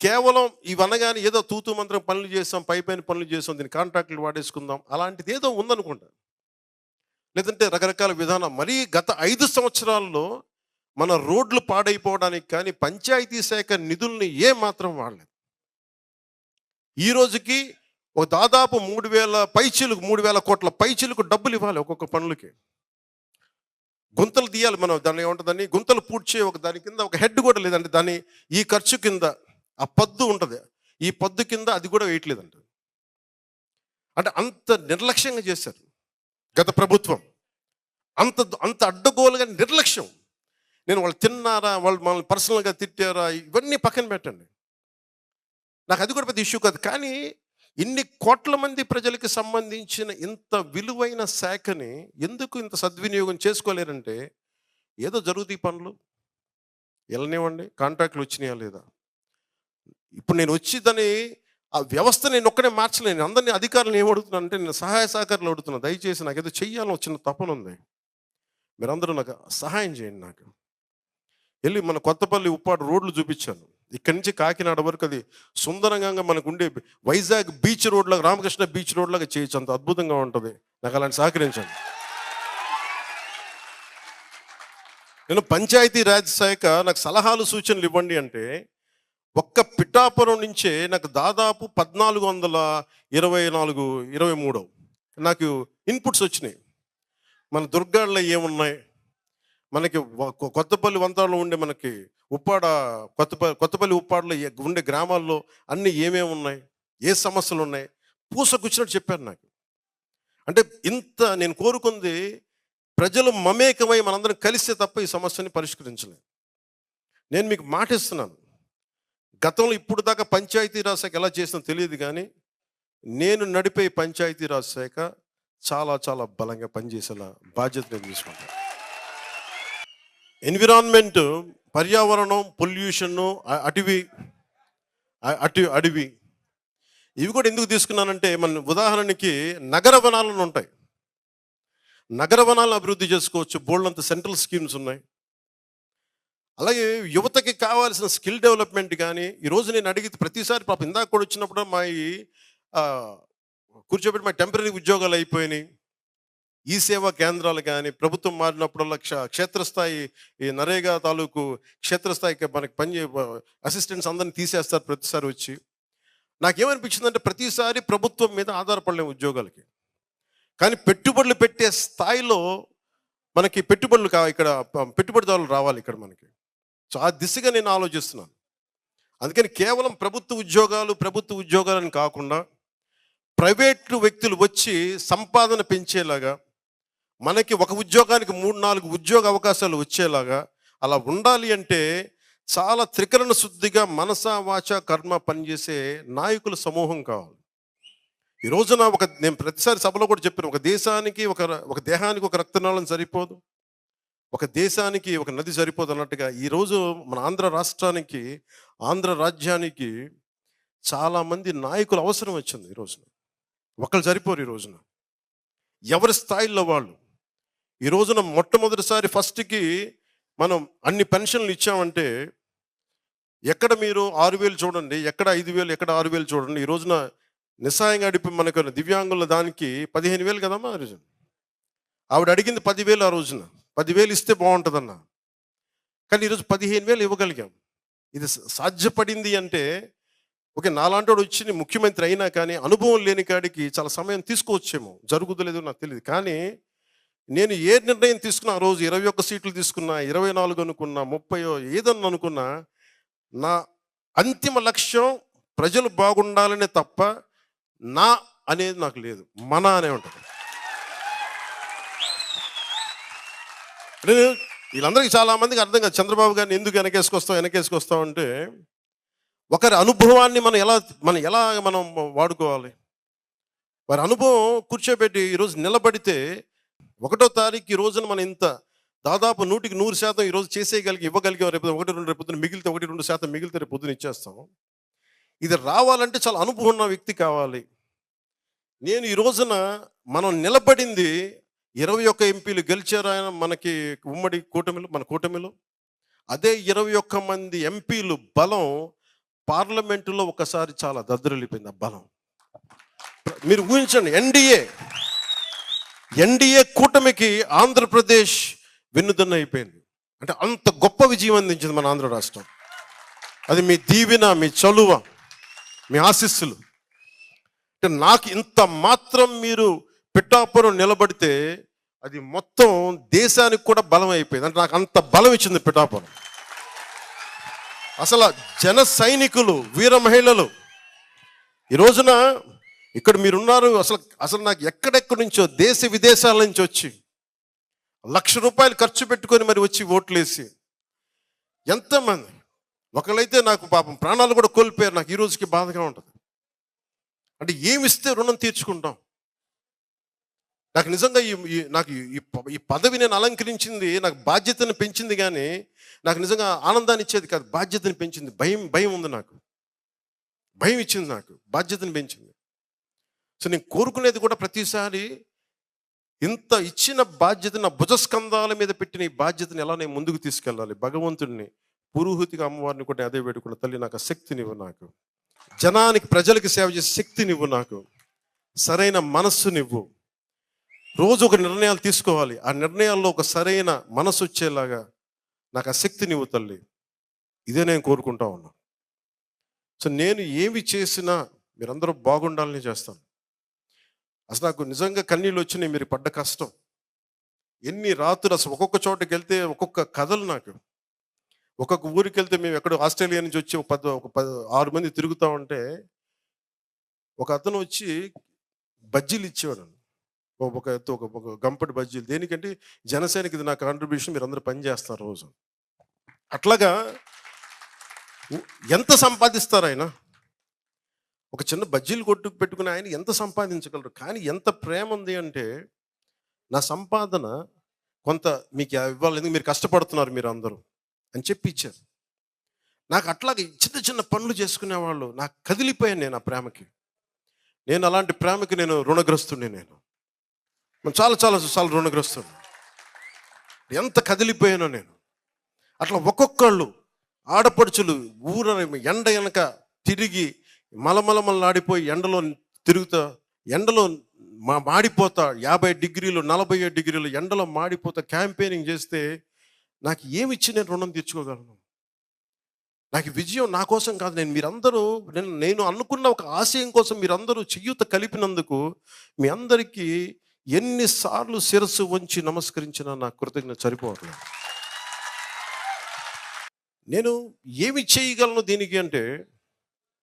కేవలం ఇవనగానే ఏదో తూతూ మంత్రం పనులు చేసాం, పైపైన పనులు చేసాం, దీన్ని కాంట్రాక్టులు వాడేసుకుందాం, అలాంటిది ఏదో ఉందనుకుంటా. లేదంటే రకరకాల విధానం. మరీ గత 5 సంవత్సరాల్లో మన రోడ్లు పాడైపోవడానికి కానీ పంచాయతీ శాఖ నిధుల్ని మాత్రం వాడలేదు. ఈ రోజుకి ఒక దాదాపు 3,000 కోట్ల పైచిలకు డబ్బులు ఇవ్వాలి ఒక్కొక్క పనులకి. గుంతలు తీయాలి, మనం దాన్ని ఏముంటుందని గుంతలు పూడ్చే దాని కింద ఒక హెడ్ కూడా లేదంటే దాని ఈ ఖర్చు కింద ఆ పద్దు ఉంటుంది, ఈ పద్దు కింద అది కూడా వేయట్లేదంట. అంటే అంత నిర్లక్ష్యంగా చేశారు గత ప్రభుత్వం. అంత అంత అడ్డగోలుగా నిర్లక్ష్యం. నేను వాళ్ళు తిన్నారా, వాళ్ళు మనల్ని పర్సనల్గా తిట్టారా, ఇవన్నీ పక్కన పెట్టండి, నాకు అది కూడా పెద్ద ఇష్యూ కాదు. కానీ ఇన్ని కోట్ల మంది ప్రజలకి సంబంధించిన ఇంత విలువైన శాఖని ఎందుకు ఇంత సద్వినియోగం చేసుకోలేరంటే, ఏదో జరుగుతాయి పనులు వెళ్ళనివ్వండి, కాంట్రాక్ట్లు వచ్చినాయా లేదా. ఇప్పుడు నేను వచ్చి దాన్ని ఆ వ్యవస్థ నేను ఒక్కడే మార్చలేను. అందరినీ అధికారులను ఏమడుగుతున్నాను అంటే, నేను సహాయ సహకారాలు అడుగుతున్నాను. దయచేసి నాకు ఏదో చెయ్యాలని వచ్చిన తపన ఉంది, మీరందరూ నాకు సహాయం చేయండి. నాకు వెళ్ళి మన కొత్తపల్లి ఉప్పాడు రోడ్లు చూపించాను. ఇక్కడి నుంచి కాకినాడ వరకు అది సుందరంగా మనకు ఉండే వైజాగ్ బీచ్ రోడ్లాగా, రామకృష్ణ బీచ్ రోడ్లాగా చేయొచ్చు, అంత అద్భుతంగా ఉంటుంది. నాకు అలాంటి సహకరించండి. నేను పంచాయతీ రాజ్ శాఖ నాకు సలహాలు సూచనలు ఇవ్వండి అంటే, ఒక్క పిఠాపురం నుంచే నాకు దాదాపు 1424-23 నాకు ఇన్పుట్స్ వచ్చినాయి. మన దుర్గాల్లో ఏమున్నాయి, మనకి కొత్తపల్లి వంతాలో ఉండే మనకి ఉప్పాడ కొత్తపల్లి ఉప్పాడలో ఉండే గ్రామాల్లో అన్నీ ఏమేమి ఉన్నాయి, ఏ సమస్యలు ఉన్నాయి, పూసకొచ్చినట్టు చెప్పారు నాకు. అంటే ఇంత నేను కోరుకుంది ప్రజలు మమేకమై మనందరం కలిస్తే తప్ప ఈ సమస్యని పరిష్కరించలేదు. నేను మీకు మాటిస్తున్నాను, గతంలో ఇప్పుడు దాకా పంచాయతీరాజ్ శాఖ ఎలా చేసిందో తెలియదు, కానీ నేను నడిపే పంచాయతీరాజ్ శాఖ చాలా చాలా బలంగా పనిచేసేలా బాధ్యత నేను తీసుకుంటాను. ఎన్విరాన్మెంట్, పర్యావరణం, పొల్యూషను, అడవి ఇవి కూడా ఎందుకు తీసుకున్నానంటే, మన ఉదాహరణకి నగర వనాలను ఉంటాయి, నగర వనాలను అభివృద్ధి చేసుకోవచ్చు, బోల్డంత సెంట్రల్ స్కీమ్స్ ఉన్నాయి. అలాగే యువతకి కావాల్సిన స్కిల్ డెవలప్మెంట్ కానీ ఈరోజు నేను అడిగితే ప్రతిసారి పాపం ఇందాక కూడా వచ్చినప్పుడు మా కూర్చోబెట్టి మా టెంపరీ ఉద్యోగాలు అయిపోయినాయి. ఈ సేవా కేంద్రాలు కానీ ప్రభుత్వం మారినప్పుడల్లా క్షేత్రస్థాయి ఈ నరేగా తాలూకు క్షేత్రస్థాయికి మనకి అసిస్టెంట్స్ అందరినీ తీసేస్తారు ప్రతిసారి వచ్చి. నాకేమనిపించిందంటే, ప్రతిసారి ప్రభుత్వం మీద ఆధారపడలేము ఉద్యోగాలకి, కానీ పెట్టుబడులు పెట్టే స్థాయిలో మనకి పెట్టుబడులు ఇక్కడ పెట్టుబడిదారులు రావాలి ఇక్కడ మనకి. సో ఆ దిశగా నేను ఆలోచిస్తున్నాను. అందుకని కేవలం ప్రభుత్వ ఉద్యోగాలని కాకుండా ప్రైవేటు వ్యక్తులు వచ్చి సంపాదన పెంచేలాగా, మనకి ఒక ఉద్యోగానికి 3-4 ఉద్యోగ అవకాశాలు వచ్చేలాగా అలా ఉండాలి అంటే, చాలా త్రికరణ శుద్ధిగా మనస వాచ కర్మ పనిచేసే నాయకుల సమూహం కావాలి. ఈ రోజున నేను ప్రతిసారి సభలో కూడా చెప్పాను, ఒక దేశానికి ఒక దేహానికి ఒక రక్తనాళం సరిపోదు, ఒక దేశానికి ఒక నది సరిపోదు అన్నట్టుగా ఈరోజు మన ఆంధ్ర రాష్ట్రానికి, ఆంధ్ర రాజ్యానికి చాలామంది నాయకులు అవసరం వచ్చింది. ఈ రోజున ఒకళ్ళు సరిపోరు. ఈ రోజున ఎవరి స్థాయిల్లో వాళ్ళు. ఈ రోజున మొట్టమొదటిసారి ఫస్ట్కి మనం అన్ని పెన్షన్లు ఇచ్చామంటే, ఎక్కడ మీరు 6,000 చూడండి, ఎక్కడ 5,000, ఎక్కడ 6,000 చూడండి. ఈ రోజున నిస్సాయంగా అడిపి మనకు దివ్యాంగుల దానికి 15,000 కదమ్మా ఆ రోజున. ఆవిడ అడిగింది 10,000 ఆ రోజున. 10,000 ఇస్తే బాగుంటుందన్న, కానీ ఈరోజు 15,000 ఇవ్వగలిగాం. ఇది సాధ్యపడింది అంటే, ఓకే నాలాంటి వాడు వచ్చి ముఖ్యమంత్రి అయినా కానీ అనుభవం లేని కాడికి చాలా సమయం తీసుకోవచ్చేమో, జరుగుతులేదో నాకు తెలియదు. కానీ నేను ఏ నిర్ణయం తీసుకున్నా, ఆ రోజు 21 సీట్లు తీసుకున్నా, 24 అనుకున్నా, 30 ఏదన్నా అనుకున్నా, నా అంతిమ లక్ష్యం ప్రజలు బాగుండాలనే తప్ప నా అనేది నాకు లేదు, మన అనే ఉంటుంది. వీళ్ళందరికీ చాలామందికి అర్థం కాదు, చంద్రబాబు గారిని ఎందుకు వెనకేసుకొస్తాం అంటే, ఒకరి అనుభవాన్ని మనం ఎలా వాడుకోవాలి. వారి అనుభవం కూర్చోబెట్టి ఈరోజు నిలబడితే 1వ తారీఖు ఈ రోజున మనం ఇంత దాదాపు 100% ఈరోజు ఇవ్వగలిగాం. రేపు 1-2 రేపు పొద్దున మిగిలితే 1-2% మిగిలితే రేపు పొద్దున ఇచ్చేస్తాం. ఇది రావాలంటే చాలా అనుభవం ఉన్న వ్యక్తి కావాలి. నేను ఈ రోజున మనం నిలబడింది 21 ఎంపీలు గెలిచారు ఆయన మనకి ఉమ్మడి కూటమిలో, మన కూటమిలో. అదే 21 మంది ఎంపీలు బలం పార్లమెంటులో ఒకసారి చాలా దద్దరిల్లిపోయింది ఆ బలం. మీరు ఊహించండి, ఎన్డీఏ కూటమికి ఆంధ్రప్రదేశ్ వెన్నుదన్న అయిపోయింది. అంటే అంత గొప్ప విజయం అందించింది మన ఆంధ్ర రాష్ట్రం. అది మీ దీవెన, మీ చలువ, మీ ఆశీస్సులు. అంటే నాకు ఇంత మాత్రం మీరు పిఠాపురం నిలబడితే అది మొత్తం దేశానికి కూడా బలం అయిపోయింది. అంటే నాకు అంత బలం ఇచ్చింది పిఠాపురం. అసలు జన సైనికులు, వీర మహిళలు ఈ రోజున ఇక్కడ మీరున్నారు. అసలు నాకు ఎక్కడెక్కడి నుంచో దేశ విదేశాల నుంచి వచ్చి ₹1,00,000 ఖర్చు పెట్టుకొని మరి వచ్చి ఓట్లేసి ఎంతమంది, ఒకళ్ళైతే నాకు పాపం ప్రాణాలు కూడా కోల్పోయారు. నాకు ఈ రోజుకి బాధగా ఉంటుంది. అంటే ఏమిస్తే రుణం తీర్చుకుంటాం? నాకు నిజంగా నాకు ఈ పదవి నేను అలంకరించింది నాకు బాధ్యతను పెంచింది, కానీ నాకు నిజంగా ఆనందాన్ని ఇచ్చేది కాదు. బాధ్యతను పెంచింది. భయం ఉంది నాకు. భయం ఇచ్చింది, నాకు బాధ్యతను పెంచింది. సో నేను కోరుకునేది కూడా ప్రతిసారి ఇంత ఇచ్చిన బాధ్యత నా భుజస్కంధాల మీద పెట్టిన ఈ బాధ్యతను ఎలా నేను ముందుకు తీసుకెళ్ళాలి? భగవంతుడిని, పురోహితిగా అమ్మవారిని కూడా అదే వేడుకున్న, తల్లి నాకు ఆ శక్తినివ్వు, నాకు జనానికి ప్రజలకి సేవ చేసే శక్తినివ్వు, నాకు సరైన మనస్సునివ్వు. రోజు ఒక నిర్ణయాలు తీసుకోవాలి. ఆ నిర్ణయాల్లో ఒక సరైన మనసు వచ్చేలాగా నాకు ఆ శక్తినివ్వు తల్లి. ఇదే నేను కోరుకుంటా ఉన్నా. సో నేను ఏమి చేసినా మీరందరూ బాగుండాలని చేస్తాను. అసలు నాకు నిజంగా కన్నీళ్ళు వచ్చినాయి మీరు పడ్డ కష్టం. ఎన్ని రాత్రులు అసలు ఒక్కొక్క చోటకి వెళ్తే ఒక్కొక్క కథలు. నాకు ఒక్కొక్క ఊరికి వెళ్తే మేము ఎక్కడో ఆస్ట్రేలియా నుంచి వచ్చి ఒక 6 మంది తిరుగుతూ ఉంటే ఒక అతను వచ్చి బజ్జీలు ఇచ్చేవాడు. ఒక గంపటి బజ్జీలు. దేనికంటే జనసేనకి ఇది నా కాంట్రిబ్యూషన్, మీరు అందరూ పని చేస్తారు రోజు. అట్లాగా ఎంత సంపాదిస్తారు ఆయన? ఒక చిన్న బజ్జీలు కొట్టుకు పెట్టుకుని ఆయన ఎంత సంపాదించగలరు? కానీ ఎంత ప్రేమ ఉంది అంటే, నా సంపాదన కొంత మీకు ఇవ్వాలి, ఎందుకు మీరు కష్టపడుతున్నారు మీరు అందరూ అని చెప్పి ఇచ్చారు. నాకు అట్లాగే చిన్న చిన్న పనులు చేసుకునేవాళ్ళు. నాకు కదిలిపోయాను నేను ఆ ప్రేమకి. నేను అలాంటి ప్రేమకి నేను రుణగ్రస్తుడిని. నేను చాలా చాలా చాలా రుణగ్రస్తుడు. ఎంత కదిలిపోయానో నేను. అట్లా ఒక్కొక్కళ్ళు ఆడపడుచులు ఎండ వెనక తిరిగి మలమలమలాడిపోయి ఎండలో తిరుగుతా, ఎండలో మాడిపోతా, 50 డిగ్రీలు 47 డిగ్రీలు ఎండలో మాడిపోతా క్యాంపెయినింగ్ చేస్తే నాకు ఏమిచ్చి నేను రుణం తీర్చుకోగలను? నాకు విజయం నా కోసం కాదు. నేను అనుకున్న ఒక ఆశయం కోసం మీరందరూ చెయ్యూత కలిపినందుకు మీ అందరికీ ఎన్నిసార్లు శిరస్సు వంచి నమస్కరించినా నా కృతజ్ఞత సరిపోవట్లేదు. నేను ఏమి చేయగలను దీనికి అంటే,